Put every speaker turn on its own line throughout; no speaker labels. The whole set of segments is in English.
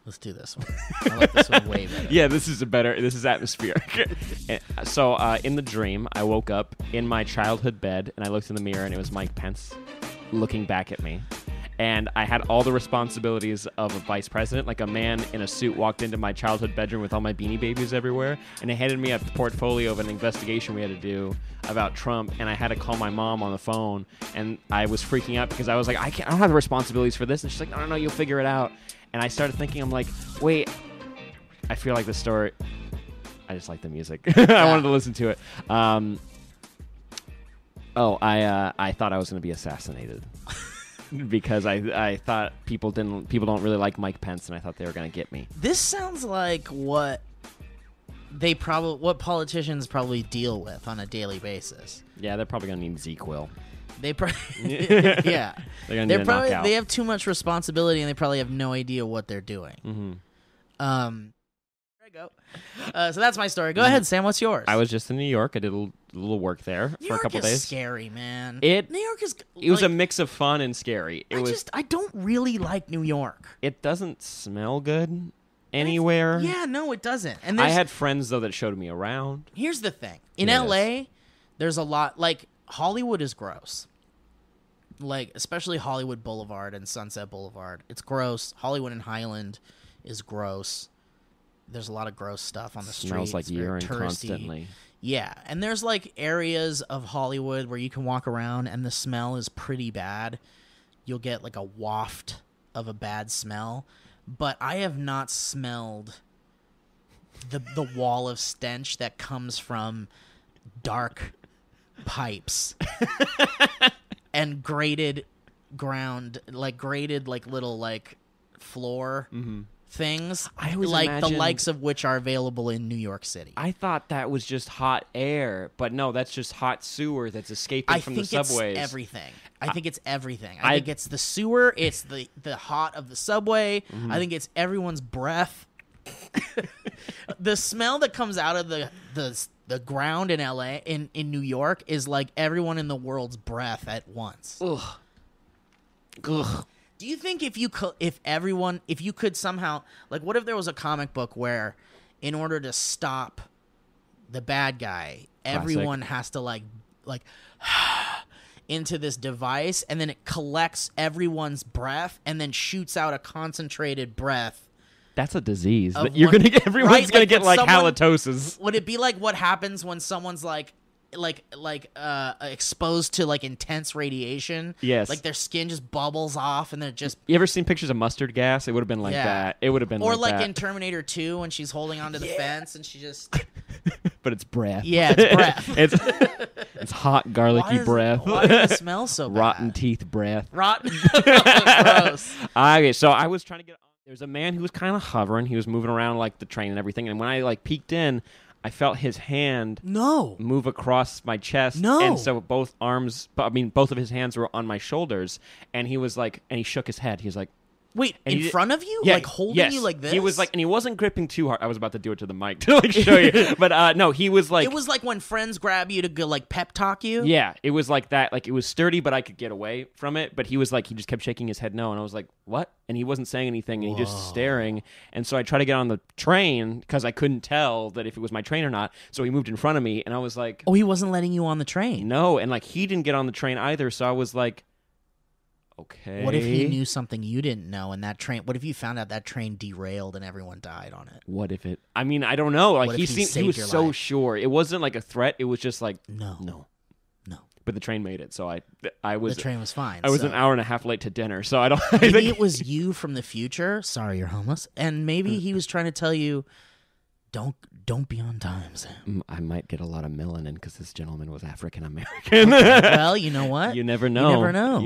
Let's do this one. I like this one way better.
Yeah, this is atmospheric. So in the dream, I woke up in my childhood bed, and I looked in the mirror, and it was Mike Pence looking back at me. And I had all the responsibilities of a vice president. Like a man in a suit walked into my childhood bedroom with all my Beanie Babies everywhere, and they handed me a portfolio of an investigation we had to do about Trump, and I had to call my mom on the phone, and I was freaking out because I was like, I don't have the responsibilities for this. And she's like, no, you'll figure it out. And I started thinking, I'm like, wait, I feel like the story... I just like the music. I wanted to listen to it. I thought I was going to be assassinated. Because I thought people don't really like Mike Pence, and I thought they were going to get me.
This sounds like what politicians probably deal with on a daily basis.
Yeah, they're probably going to need ZQuil.
Yeah, they're going to need
a knockout.
They have too much responsibility, and they probably have no idea what they're doing.
Mm-hmm.
There I go. So that's my story. Go ahead, Sam. What's yours?
I was just in New York. I did a little work there for a couple
New York is
days.
scary, man.
New
York is.
It was a mix of fun and scary.
I don't really like New York.
It doesn't smell good anywhere.
Yeah, no, it doesn't. And
I had friends though that showed me around.
Here's the thing: in LA, there's a lot. Like Hollywood is gross. Like especially Hollywood Boulevard and Sunset Boulevard, it's gross. Hollywood and Highland is gross. There's a lot of gross stuff on the street.
Smells like urine constantly.
Yeah, and there's like areas of Hollywood where you can walk around and the smell is pretty bad. You'll get like a waft of a bad smell, but I have not smelled the wall of stench that comes from dark pipes and grated ground, like grated like little like floor things.
I always
like
imagine,
the likes of which are available in New York City.
I thought that was just hot air, but no, that's just hot sewer that's escaping from the subways.
It's everything. I think it's everything. I think it's the sewer. It's the hot of the subway. I think it's everyone's breath. The smell that comes out of the ground in LA in New York is like everyone in the world's breath at once.
Ugh.
Do you think if you could somehow, like, what if there was a comic book where, in order to stop the bad guy, everyone has to like into this device, and then it collects everyone's breath, and then shoots out a concentrated breath.
That's a disease. Everyone's gonna get like halitosis.
Would it be like what happens when someone's like exposed to like intense radiation?
Yes.
Like their skin just bubbles off and then it just...
You ever seen pictures of mustard gas? It would have been like that. It would have been
or
like that.
in Terminator 2 when she's holding onto the fence and she just...
But it's breath.
Yeah, it's breath.
It's hot, garlicky breath.
Why does it smell so bad?
Rotten teeth breath.
Rotten. Gross.
Okay, so I was trying to get... There's a man who was kind of hovering. He was moving around like the train and everything. And when I like peeked in, I felt his hand move across my chest. And so both of his hands were on my shoulders. And he was like, and he shook his head. He was like,
wait, in front of you? Like holding you like this?
He was like, and he wasn't gripping too hard. I was about to do it to the mic to like show you. But no, he was like.
It was like when friends grab you to go like pep talk you?
Yeah, it was like that. Like it was sturdy, but I could get away from it. But he was like, he just kept shaking his head no. And I was like, what? And he wasn't saying anything. And he just staring. And so I tried to get on the train because I couldn't tell that if it was my train or not. So he moved in front of me. And I was like.
Oh, he wasn't letting you on the train?
No. And like he didn't get on the train either. So I was like. Okay.
What if he knew something you didn't know and that train... What if you found out that train derailed and everyone died on it?
What if it... I mean, I don't know. Like he was so
life?
sure. It wasn't like a threat. It was just like...
No.
But the train made it, so I was...
The train was fine.
I was an hour and a half late to dinner, so I don't...
Maybe it was you from the future. Sorry, you're homeless. And maybe he was trying to tell you, don't be on time, Sam.
I might get a lot of melanin because this gentleman was African American.
Well, you know what?
You never know. You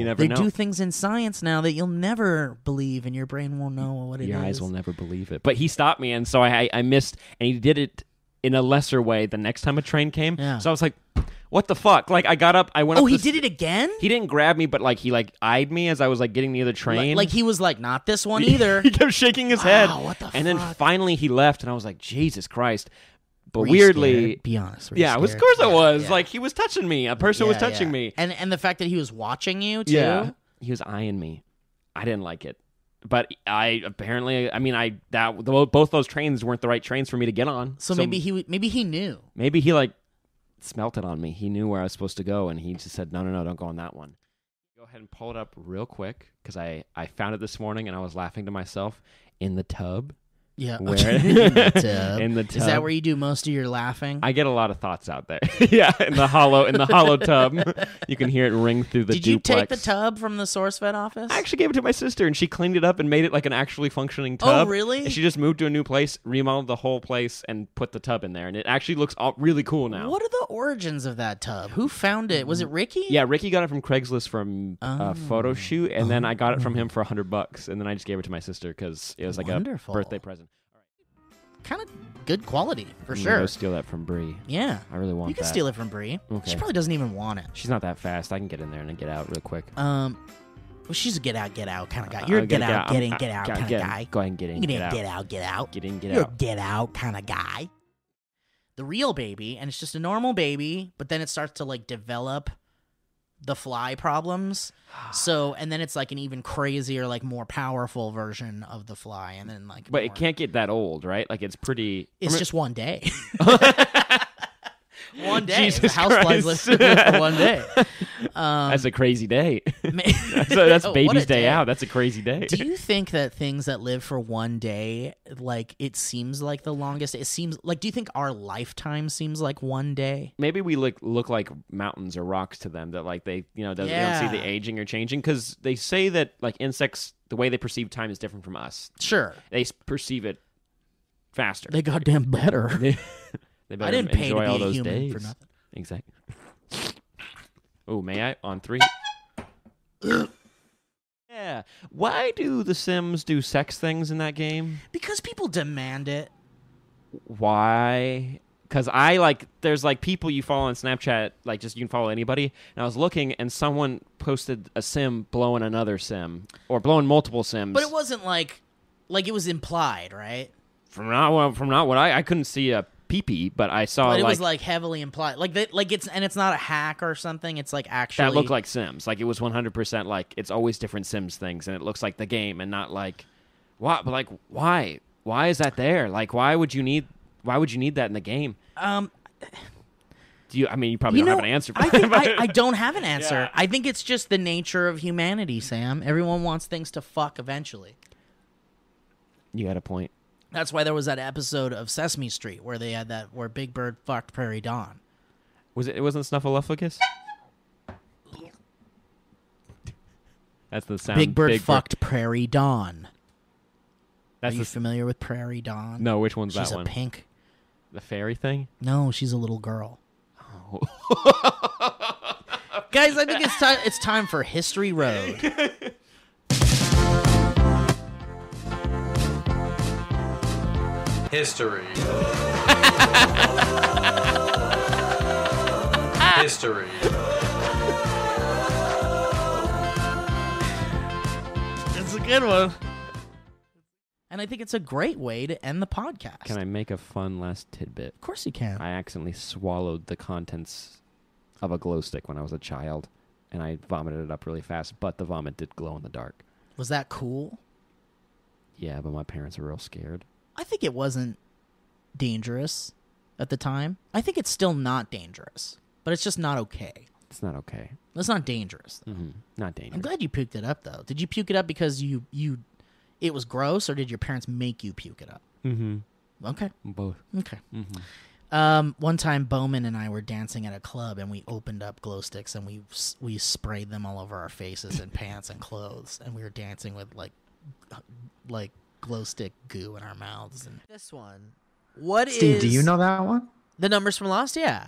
never know.
They do things in science now that you'll never believe, and your brain won't know what it is.
Your eyes will never believe it. But he stopped me, and so I missed, and he did it in a lesser way the next time a train came.
Yeah.
So I was like, what the fuck? Like, I got up, I went up.
Oh, he did it again?
He didn't grab me, but like he like eyed me as I was like getting near the train.
Like he was like, not this one either.
He kept shaking his head.
What the fuck?
And then finally he left, and I was like, Jesus Christ. But
Were you
weirdly,
scared? Be honest.
Yeah, of course I was. Like he was touching me. A person was touching me.
And the fact that he was watching you too.
Yeah, he was eyeing me. I didn't like it. But both those trains weren't the right trains for me to get on.
So maybe he knew.
Maybe he like smelt it on me. He knew where I was supposed to go, and he just said, no, don't go on that one. Go ahead and pull it up real quick because I found it this morning and I was laughing to myself in the tub.
Yeah,
Where?
in the tub.
In the tub.
Is that where you do most of your laughing?
I get a lot of thoughts out there. Yeah, in the hollow tub. You can hear it ring through the
Did you
duplex.
take the tub from the SourceFed office?
I actually gave it to my sister, and she cleaned it up and made it like an actually functioning tub.
Oh, really?
And she just moved to a new place, remodeled the whole place, and put the tub in there, and it actually looks really cool now.
What are the origins of that tub? Who found it? Was it Ricky?
Yeah, Ricky got it from Craigslist from a photo shoot, and then I got it from him for $100, and then I just gave it to my sister because it was like
Wonderful.
a birthday present.
Kind of good quality, for
I'm
sure.
gonna go steal that from Bree.
Yeah.
I really want that.
You can steal it from Bree.
Okay.
She probably doesn't even want it.
She's not that fast. I can get in there and then get out real quick.
Well, she's a get out kind of guy. You're a get out kind of guy.
Go ahead and get in.
Get
out.
out.
Get in, get
You're
out.
a get out kind of guy. The real baby, and it's just a normal baby, but then it starts to like develop the fly problems. So, and then it's like an even crazier, like more powerful version of the fly, and then like.
But it can't get that old, right? Like it's pretty.
It's just one day. One day.
Jesus
the houseflies live for one day.
That's a crazy day. that's
What
baby's
a
day out. That's a crazy day.
Do you think that things that live for one day, like it seems like the longest? It seems like. Do you think our lifetime seems like one day?
Maybe we look like mountains or rocks to them. That like they they don't see the aging or changing because they say that like insects, the way they perceive time is different from us.
Sure,
They perceive it faster.
they goddamn better.
They better
I didn't pay to
enjoy
be
all
a
those
human
days.
for nothing.
Exactly. Oh, may I? On 3. Yeah. Why do the Sims do sex things in that game?
Because people demand it.
Why? Because there's like people you follow on Snapchat, like just you can follow anybody. And I was looking, and someone posted a Sim blowing another Sim, or blowing multiple Sims.
But it wasn't like it was implied, right?
From not what I couldn't see a pee-pee, but I saw
But it was like heavily implied, it's not a hack or something. It's like actually
that looked like Sims. Like it was 100% like it's always different Sims things, and it looks like the game, and not like what? But like why? Why is that there? Like why would you need that in the game? Do you? I mean, you probably don't have an answer.
I think I don't have an answer.
Yeah.
I think it's just the nature of humanity, Sam. Everyone wants things to fuck eventually.
You had a point.
That's why there was that episode of Sesame Street where they had where Big Bird fucked Prairie Dawn.
It wasn't Snuffleupagus? That's the sound.
Big Bird fucked Prairie Dawn.
That's
Are you familiar with Prairie Dawn?
No, which one's
She's
that
a
one?
pink.
The fairy thing?
No, she's a little girl.
Oh.
Guys, I think it's time for History Road.
History. History.
It's a good one. And I think it's a great way to end the podcast.
Can I make a fun last tidbit?
Of course you can.
I accidentally swallowed the contents of a glow stick when I was a child, and I vomited it up really fast, but the vomit did glow in the dark.
Was that cool?
Yeah, but my parents were real scared.
I think it wasn't dangerous at the time. I think it's still not dangerous, but it's just not okay.
It's not okay.
It's not dangerous.
Mm-hmm. Not dangerous.
I'm glad you puked it up, though. Did you puke it up because it was gross, or did your parents make you puke it up?
Mm-hmm.
Okay.
Both.
Okay.
Mm-hmm.
One time, Bowman and I were dancing at a club, and we opened up glow sticks, and we sprayed them all over our faces and pants and clothes, and we were dancing with like glow stick goo in our mouths. And this one,
Steve, do you know that one?
the numbers from Lost? Yeah,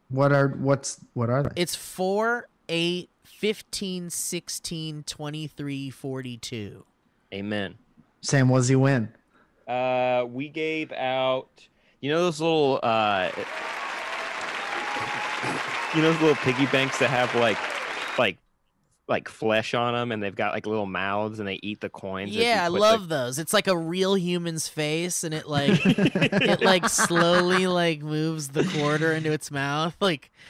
What are they?
it's 4, 8, 15, 16, 23, 42.
Amen.
Sam, what does he win?
We gave out, those little, piggy banks that have like flesh on them, and they've got like little mouths, and they eat the coins.
Yeah, I love those. It's like a real human's face, and it slowly moves the quarter into its mouth.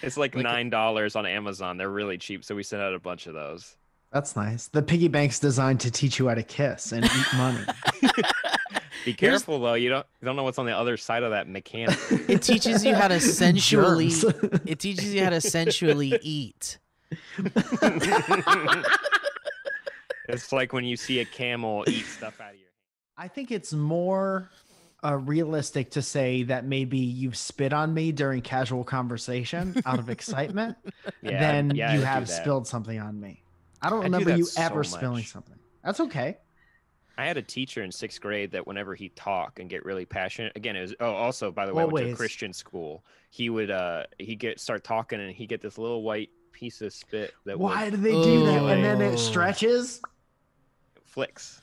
It's like $9 on Amazon. They're really cheap, so we sent out a bunch of those.
That's nice. The piggy bank's designed to teach you how to kiss and eat money.
Be careful though. You don't know what's on the other side of that mechanic.
It teaches you how to sensually.
Germs.
It teaches you how to sensually eat.
It's like when you see a camel eat stuff out of your
I think it's more realistic to say that maybe you've spit on me during casual conversation out of excitement than
I
you
do
have
that.
spilled something on me. I don't
I do
remember
that
you
so
ever
much.
spilling something. That's okay.
I had a teacher in 6th grade that whenever he'd talk and get really passionate, again, it was also by the way, I went to a
Always.
Christian school. He would start talking and he get this little white piece of spit that
Why
would
do they do that? And then
Oh.
it stretches.
flicks.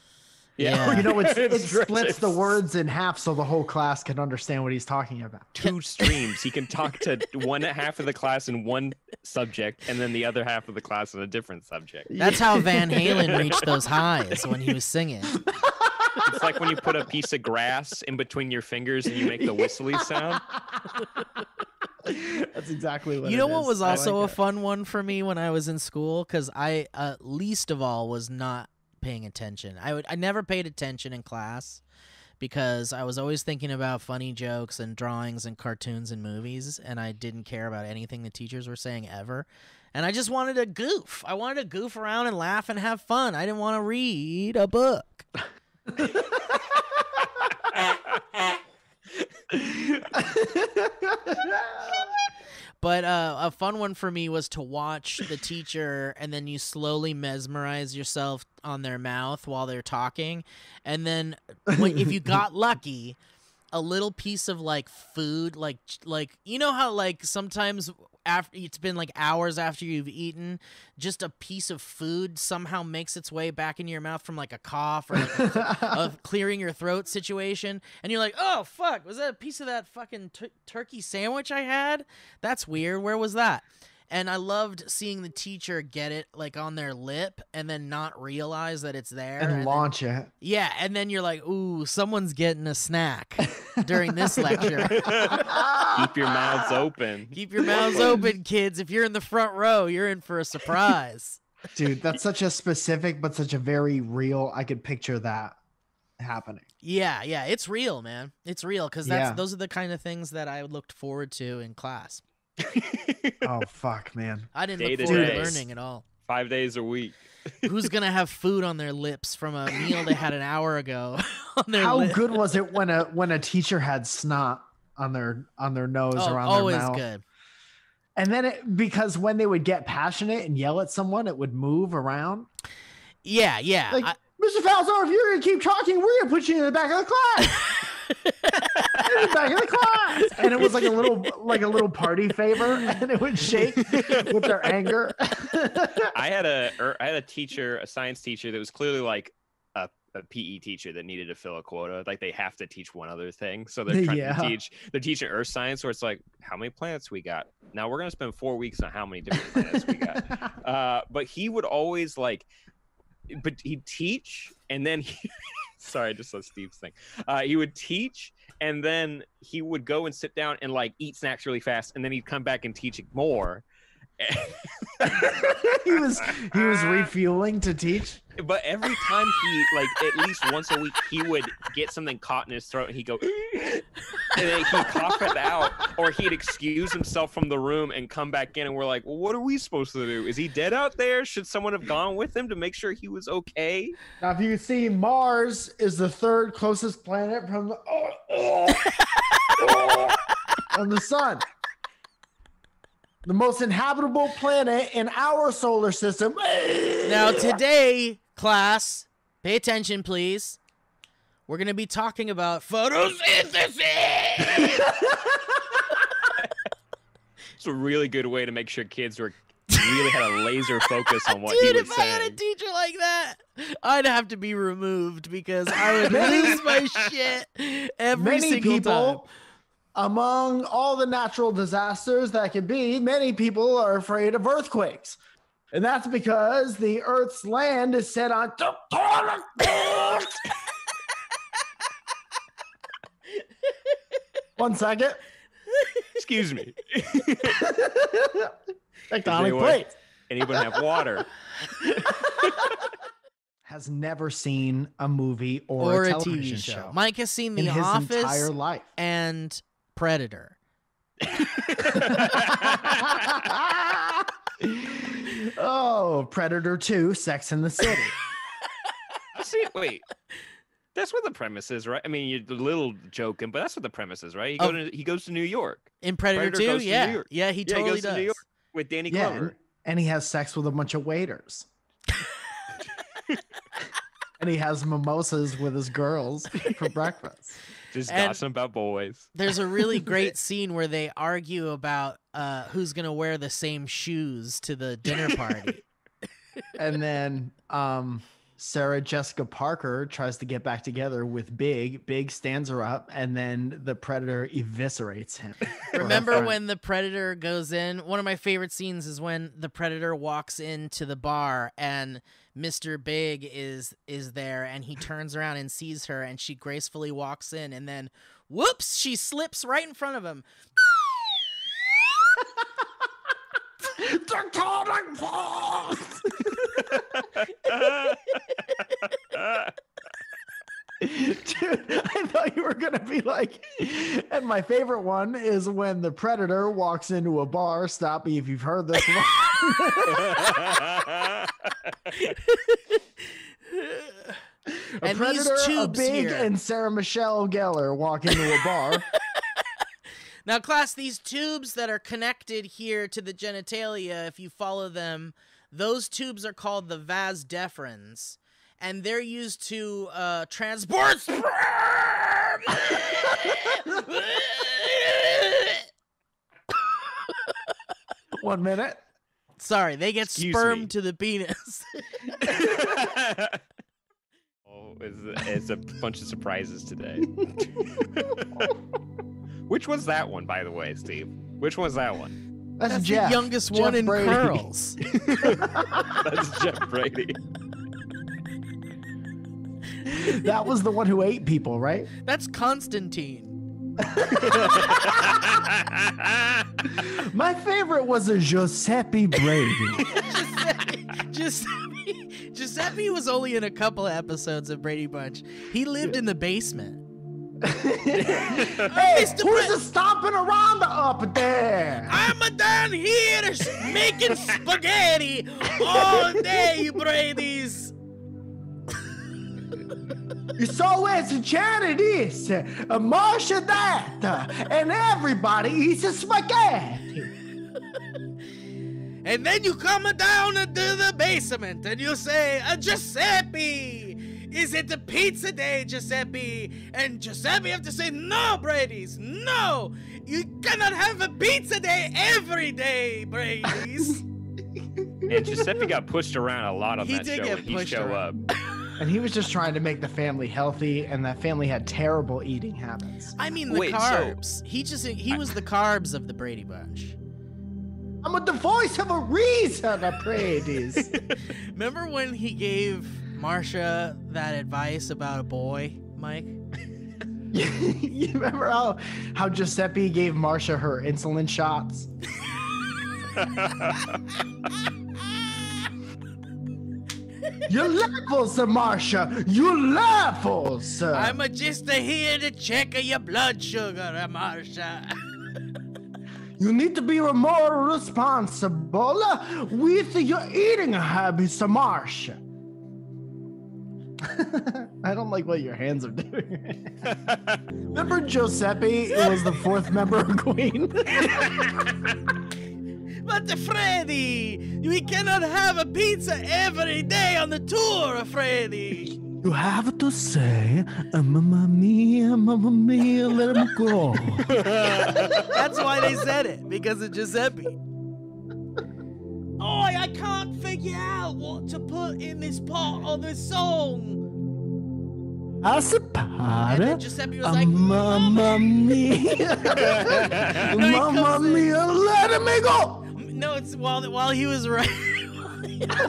Yeah.
You know, it splits
stretches.
the words in half so the whole class can understand what he's talking about.
2 streams. He can talk to one half of the class in one subject and then the other half of the class in a different subject.
That's how Van Halen reached those highs when he was singing.
It's like when you put a piece of grass in between your fingers and you make the whistly sound.
That's exactly what
You know
it
what
is.
was
I
also
like
a
it.
fun one for me when I was in school? Because I, least of all, was not paying attention. I never paid attention in class because I was always thinking about funny jokes and drawings and cartoons and movies, and I didn't care about anything the teachers were saying ever. And I just wanted to goof. I wanted to goof around and laugh and have fun. I didn't want to read a book. But a fun one for me was to watch the teacher, and then you slowly mesmerize yourself on their mouth while they're talking, and then if you got lucky, a little piece of like food, like you know how like sometimes after it's been like hours after you've eaten, just a piece of food somehow makes its way back into your mouth from like a cough or like a clearing your throat situation, and you're like, oh fuck, was that a piece of that fucking turkey sandwich I had? That's weird. Where was that? And I loved seeing the teacher get it like on their lip and then not realize that it's there
And
then-
launch it.
yeah, and then you're like, ooh, someone's getting a snack during this lecture.
Keep your mouths open.
Keep your mouths open, kids. If you're in the front row, you're in for a surprise.
Dude, that's such a specific but such a very real. I could picture that happening.
Yeah, it's real, man. It's real because
Yeah.
those are the kind of things that I looked forward to in class.
Oh fuck, man.
I didn't
Day
look
to
forward to
day.
learning at all.
5 days a week.
Who's gonna have food on their lips from a meal they had an hour ago? On their
How
lip?
good was it when a teacher had snot on their nose
Oh,
or on
always
their mouth?
good.
And then because when they would get passionate and yell at someone, it would move around.
Yeah.
Like,
I-
Mr. Falzone, if you're gonna keep talking, we're gonna put you in the back of the class. In the back of the class. And it was like a little party favor, and it would shake with their anger.
I had a teacher, a science teacher that was clearly like a PE teacher that needed to fill a quota. Like they have to teach one other thing. So they're trying
Yeah.
to they're teaching earth science where it's like, how many planets we got? Now we're going to spend 4 weeks on how many different planets we got. But he would always but he'd teach and then sorry, I just saw Steve's thing. He would teach and then he would go and sit down and like eat snacks really fast. And then he'd come back and teach more.
he was refueling to teach.
But every time he, like, at least once a week, he would get something caught in his throat and he'd go, and then he'd cough it out, or he'd excuse himself from the room and come back in. And we're like, well, what are we supposed to do? Is he dead out there? Should someone have gone with him to make sure he was okay?
Now, if you see, Mars is the third closest planet from the from the sun. The most inhabitable planet in our solar system.
Now, today, class, pay attention, please. We're going to be talking about photosynthesis.
It's a really good way to make sure kids really had a laser focus on what
Dude,
he was
if I had a
saying.
teacher like that, I'd have to be removed because I would lose my shit every
Many
single
people,
time.
among all the natural disasters that could be, many people are afraid of earthquakes. And that's because the Earth's land is set on tectonic plates. 1 second.
Excuse me.
Tectonic
Anyone-
plates.
Anyone have water?
Has never seen a movie or a
a
television
TV show.
show.
Mike has seen
in
The
his
Office
entire life.
and Predator.
Oh, Predator 2, Sex in the City.
See, wait. That's what the premise is, right? I mean, you're a little joking, but that's what the premise is, right? He goes to New York.
In Predator,
Predator
2?
goes to New
Yeah.
York.
Yeah, he totally
goes
does.
to New York with Danny
Yeah,
Glover.
and he has sex with a bunch of waiters. And he has mimosas with his girls for breakfast.
Just
And-
gossiping about boys.
There's a really great scene where they argue about who's going to wear the same shoes to the dinner party.
And then Sarah Jessica Parker tries to get back together with Big. Big stands her up, and then the Predator eviscerates him.
Remember when the Predator goes in? One of my favorite scenes is when the Predator walks into the bar and Mr. Big is there, and he turns around and sees her, and she gracefully walks in, and then whoops, she slips right in front of him.
Dude, I thought you were gonna be like, and my favorite one is when the Predator walks into a bar. Stop me if you've heard this one.
And these
Predator, a
tubes
Big,
here.
and Sarah Michelle Gellar walk into a bar.
Now, class, these tubes that are connected here to the genitalia, if you follow them, those tubes are called the vas deferens, and they're used to transport sperm.
1 minute.
Sorry, they get
Excuse
sperm
me.
to the penis.
Oh, it's a bunch of surprises today. Which was that one, by the way, Steve? Which one's that one?
That's
That's
Jeff.
the youngest
Jeff
one in
Brady.
curls.
That's Jeff Brady.
That was the one who ate people, right?
That's Constantine.
My favorite was a Giuseppe Brady.
Giuseppe was only in a couple of episodes of Brady Bunch. He lived in the basement.
Hey, who's stomping around up there?
I'm down here making spaghetti all day, Brady's.
It's always Janet this, Marsha that, and everybody eats a spaghetti.
And then you come down into the basement and you say, Giuseppe, is it a pizza day, Giuseppe? And Giuseppe have to say, no, Brady's, no. You cannot have a pizza day every day, Brady's.
And Giuseppe got pushed around a lot on
He
that
did
show
get
when he
pushed
show
around.
up.
And he was just trying to make the family healthy, and that family had terrible eating habits.
I mean, the
Wait, so-
carbs. He was the carbs of the Brady Bunch.
I'm the voice of a reason, Brady's.
Remember when he gave Marsha that advice about a boy, Mike?
You remember how Giuseppe gave Marsha her insulin shots? Your levels, Marsha. Your levels.
I'm just here to check your blood sugar, Marsha.
You need to be more responsible with your eating habits, Marsha. I don't like what your hands are doing. Remember Giuseppe was the fourth member of Queen?
But Freddy, we cannot have a pizza every day on the tour, Freddy.
You have to say, Mamma mia, let him go.
That's why they said it, because of Giuseppe. Oh, I can't figure out what to put in this part of the song. And then
Aspara,
Giuseppe was like,
Mamma mia, Mamma mia, let me go.
No, it's while he was writing,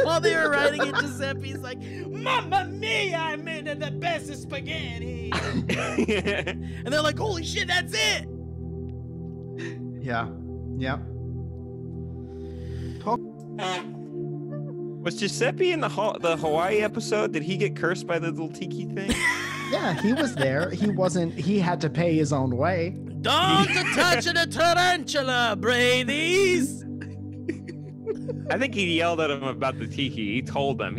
while they were writing it, Giuseppe's like, Mamma mia, I made the best spaghetti. And they're like, holy shit, that's it.
Yeah, yeah.
Was Giuseppe in the Hawaii episode? Did he get cursed by the little tiki thing?
Yeah, he was there. He wasn't. He had to pay his own way.
Don't touch the tarantula, Brady's.
I think he yelled at him about the tiki. He told them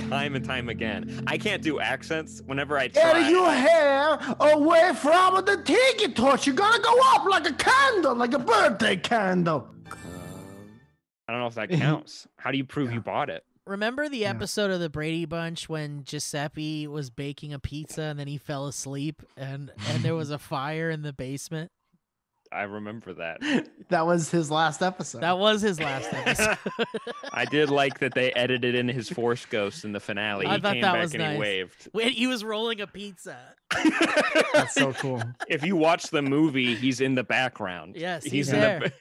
time and time again. I can't do accents whenever I try.
Get your hair away from the tiki torch. You gotta go up like a candle, like a birthday candle.
I don't know if that counts. How do you prove you bought it?
Remember the episode of the Brady Bunch when Giuseppe was baking a pizza and then he fell asleep and there was a fire in the basement?
I remember that.
That was his last episode.
That was his last episode.
I did like that they edited in his Force Ghost in the finale.
I
He
thought
came
that
back
was
and
nice.
he waved.
When he was rolling a pizza.
That's so cool.
If you watch the movie, he's in the background.
Yes,
he's
he's
in
there.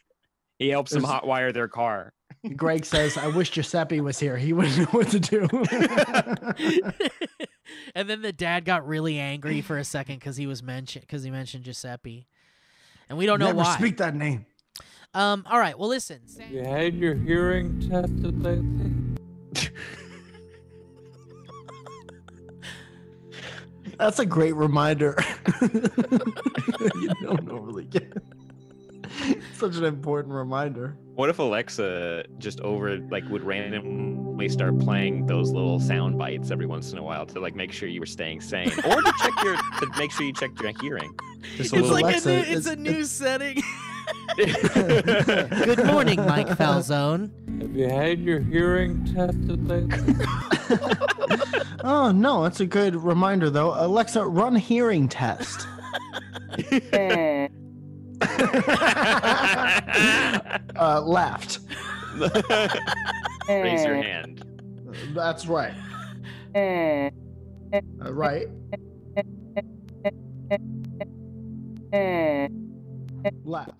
He helps them
There's-
hotwire their car.
Greg says, "I wish Giuseppe was here. He wouldn't know what to do."
And then the dad got really angry for a second because he mentioned Giuseppe, and we don't know
Never
why.
speak that name.
All right. Well, listen.
You had your hearing tested lately?
That's a great reminder. You don't normally get. Such an important reminder.
What if Alexa just would randomly start playing those little sound bites every once in a while to make sure you were staying sane, or to make sure you checked your hearing? Just a
It's
little.
like
Alexa,
it's a new setting.
Good
Good morning, Mike Falzone.
Have you had your hearing tested lately?
Oh no, that's a good reminder though. Alexa, run hearing test. Left.
Raise your hand.
That's right. Right. Left.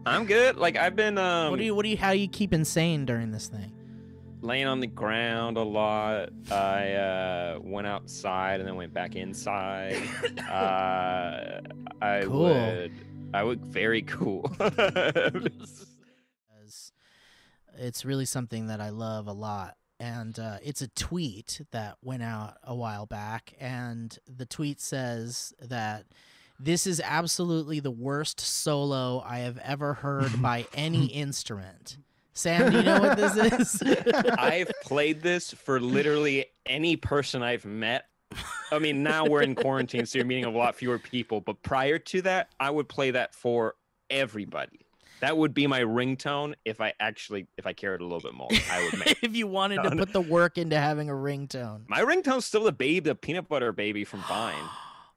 I'm good. I've been
How are you keeping sane during this thing?
laying on the ground a lot. I went outside and then went back inside.
Cool.
I would very cool.
It's really something that I love a lot. And it's a tweet that went out a while back. And the tweet says that this is absolutely the worst solo I have ever heard by any instrument. Sam, do you know what this is?
I've played this for literally any person I've met. I mean, now we're in quarantine, so you're meeting a lot fewer people. But prior to that, I would play that for everybody. That would be my ringtone if I cared a little bit more. I would make.
If you wanted to put the work into having a ringtone.
My ringtone's still the peanut butter baby from Vine.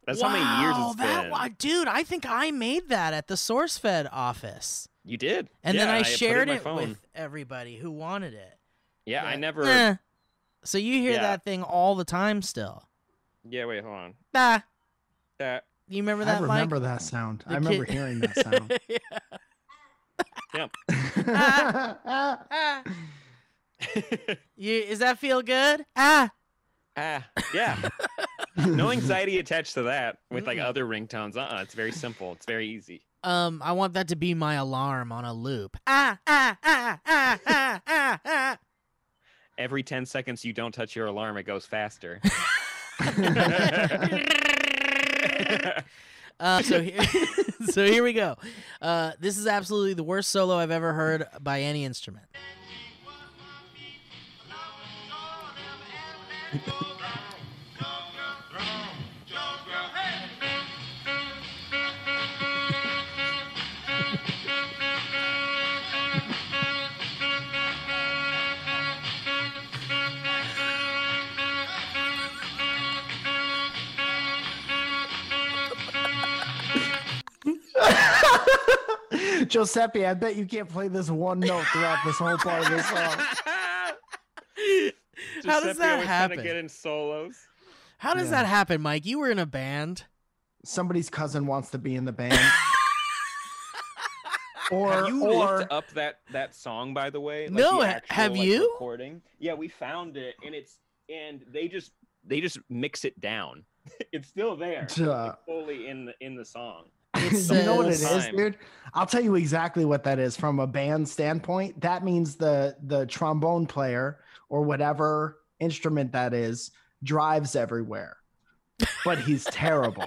That's how many years it's been.
Dude, I think I made that at the SourceFed office.
You did.
And
Yeah,
then I
put
shared
in my
it
phone.
with everybody who wanted it.
Yeah, I never.
Eh. So you hear
Yeah.
that thing all the time still.
Yeah, wait, hold on.
Ah,
That.
you remember
I
that,
remember
Mike?
that sound.
The
I remember
kid-
hearing that sound.
Yeah.
Ah. Does that feel good? Ah.
Yeah. No anxiety attached to that with other ringtones. It's very simple. It's very easy.
I want that to be my alarm on a loop.
Every 10 seconds you don't touch your alarm, it goes faster.
So here we go. This is absolutely the worst solo I've ever heard by any instrument.
Giuseppe, I bet you can't play this one note throughout this whole part of this song.
How does that
Trying
happen?
to get in solos.
How does that happen, Mike? You were in a band.
Somebody's cousin wants to be in the band.
Have you
or
looked up that song, by the way?
No,
the actual,
have you?
Recording? Yeah, we found it, and they just mix it down. It's still there,
Duh.
fully in the song.
It
You know what it is,
says-
dude? I'll tell you exactly what that is from a band standpoint. That means the trombone player or whatever instrument that is drives everywhere, but he's terrible.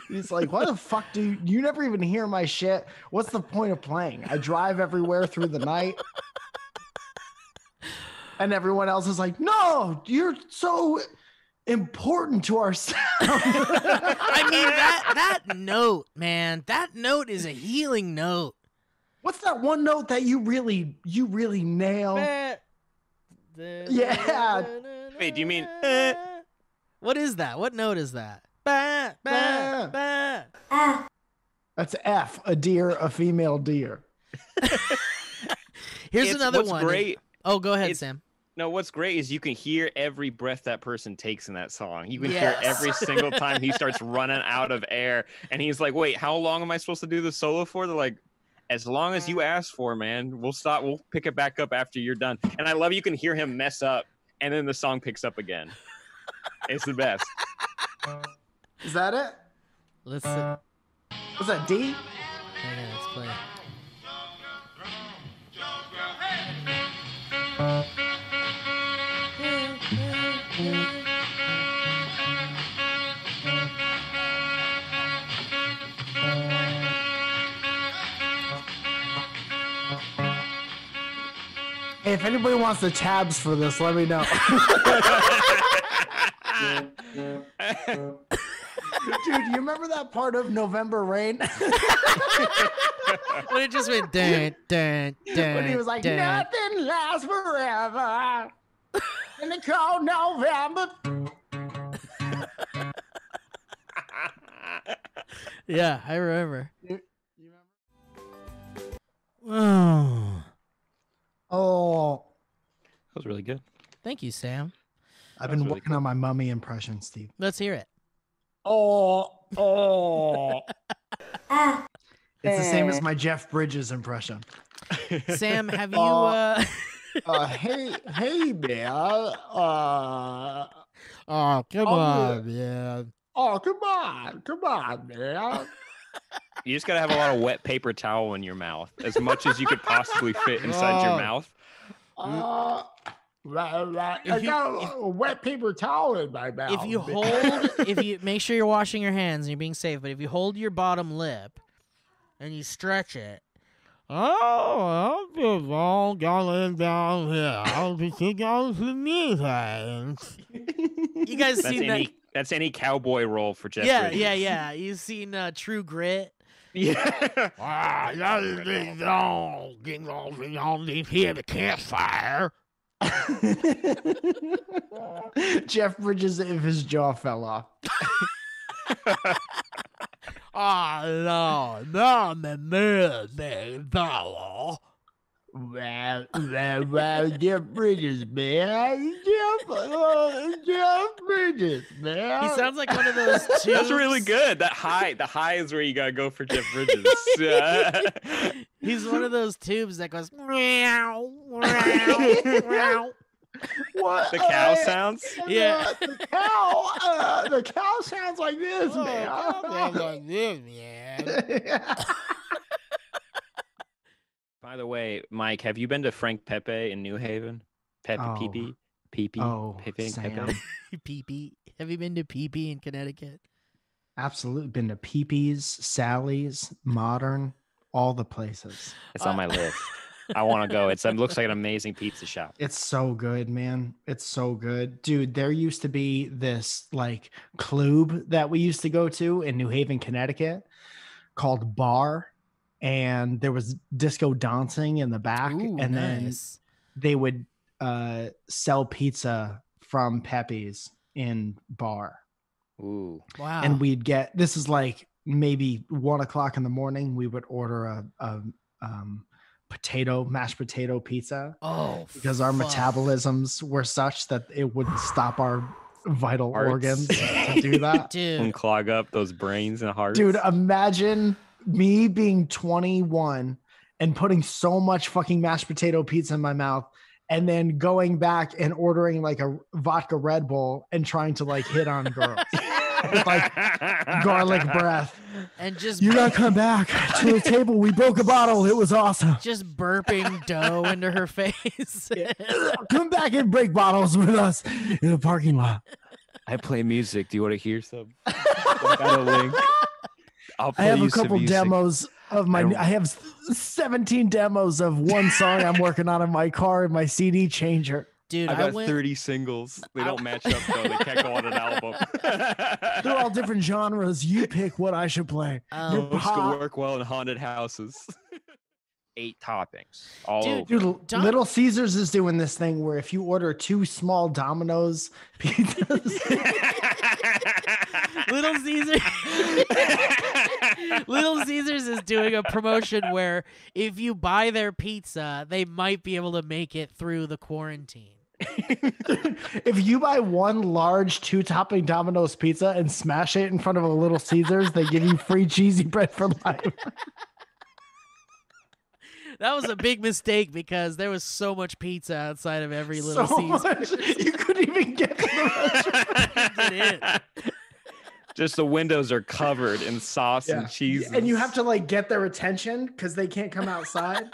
He's like, what the fuck, dude? You never even hear my shit. What's the point of playing? I drive everywhere through the night. And everyone else is like, no, you're so important to our sound.
I mean, that note, man, that note is a healing note.
What's that one note that you really nail? Yeah.
Wait, do you mean?
What is that? What note is that? Ba, ba, ba.
That's F, a deer, a female deer.
Here's another
what's
one.
Great.
Oh, go ahead,
It's-
Sam.
No, what's great is you can hear every breath that person takes in that song. You can
Yes.
hear every single time he starts running out of air, and he's like, "Wait, how long am I supposed to do the solo for?" They're like, "As long as you ask for, man. We'll stop. We'll pick it back up after you're done." And I love you can hear him mess up, and then the song picks up again. It's the best.
Is that it?
Let's see. Hang
Was that D?
on, let's play. it.
Hey, if anybody wants the tabs for this, let me know. Dude, you remember that part of November Rain?
When it just went dun, dun, dun,
When he was like,
dun.
nothing lasts forever in the cold November.
Yeah, I remember. Oh,
Oh,
That was really good.
thank you, Sam.
I've been
really
working on my mummy impression, Steve.
Let's hear it.
Oh. It's the same as my Jeff Bridges impression.
Sam, have you?
Hey, man.
Oh, come
on,
man.
Come on, man.
You just gotta have a lot of wet paper towel in your mouth, as much as you could possibly fit inside your
Oh.
mouth.
I
If you-
got a wet paper towel in my mouth.
If you hold, if you make sure you're washing your hands and you're being safe, but if you hold your bottom lip and you stretch it, oh, I'm just all going down here. I'll be taking out some meetings. You guys
That's
seen that?
that's any cowboy role for Jeff.
Yeah,
Bridges.
yeah. You've seen True Grit.
Yeah.
Ah, here the campfire.
Jeff Bridges, if his jaw fell off.
Oh no, me dollar.
Well, Jeff Bridges, man. Jeff Bridges, man.
He sounds like one of those tubes.
That's really good. The high is where you gotta go for Jeff Bridges.
He's one of those tubes that goes meow, meow, meow.
What?
The cow sounds.
Yeah.
The cow sounds like this, man.
like this, man.
By the way, Mike, have you been to Frank Pepe in New Haven? Pepe,
Oh.
Pepe, Pepe,
Oh,
Pepe,
Sam.
Pepe.
Pee-pee. Have you been to Pee-pee in Connecticut?
Absolutely. Been to Peepee's, Sally's, Modern, all the places.
It's on my list. I want to go. It looks like an amazing pizza shop.
It's so good, man. It's so good. Dude, there used to be this like club that we used to go to in New Haven, Connecticut called Bar. And there was disco dancing in the back.
Ooh,
and then
nice.
they would sell pizza from Pepe's in Bar.
Ooh.
Wow.
And we'd get, this is like maybe 1 o'clock in the morning. We would order a mashed potato pizza.
oh,
Because our
fuck.
metabolisms were such that it would stop our vital
Hearts.
organs to do that.
Dude.
Unclog up those brains and hearts.
Dude, imagine me being 21 and putting so much fucking mashed potato pizza in my mouth and then going back and ordering like a vodka Red Bull and trying to like hit on girls. with like garlic breath.
And just
You gotta come back to the table. We broke a bottle. It was awesome.
just burping dough into her face.
Come back and break bottles with us in the parking lot.
I play music. Do you want to hear some? I got a link. I'll
I
play
have
you
a
some
couple
music.
demos of my. I have 17 demos of one song I'm working on in my car in my CD changer.
Dude,
I
I
got
went
30 singles. They don't match up though. They can't go on an album.
They're all different genres. You pick what I should play. You're
Most could
pop.
work well in haunted houses. 8 toppings. All
Dude,
over.
Dude,
Dom-
Little Caesars is doing this thing where if you order 2 small Domino's pizzas,
Little Caesars Little Caesars is doing a promotion where if you buy their pizza, they might be able to make it through the quarantine.
if you buy one large 2-topping Domino's pizza and smash it in front of a Little Caesars, they give you free cheesy bread for life.
That was a big mistake because there was so much pizza outside of every Little
So
Caesars.
much, you couldn't even get to the restaurant.
Get in.
Just the windows are covered in sauce and cheese.
And you have to like get their attention because they can't come outside.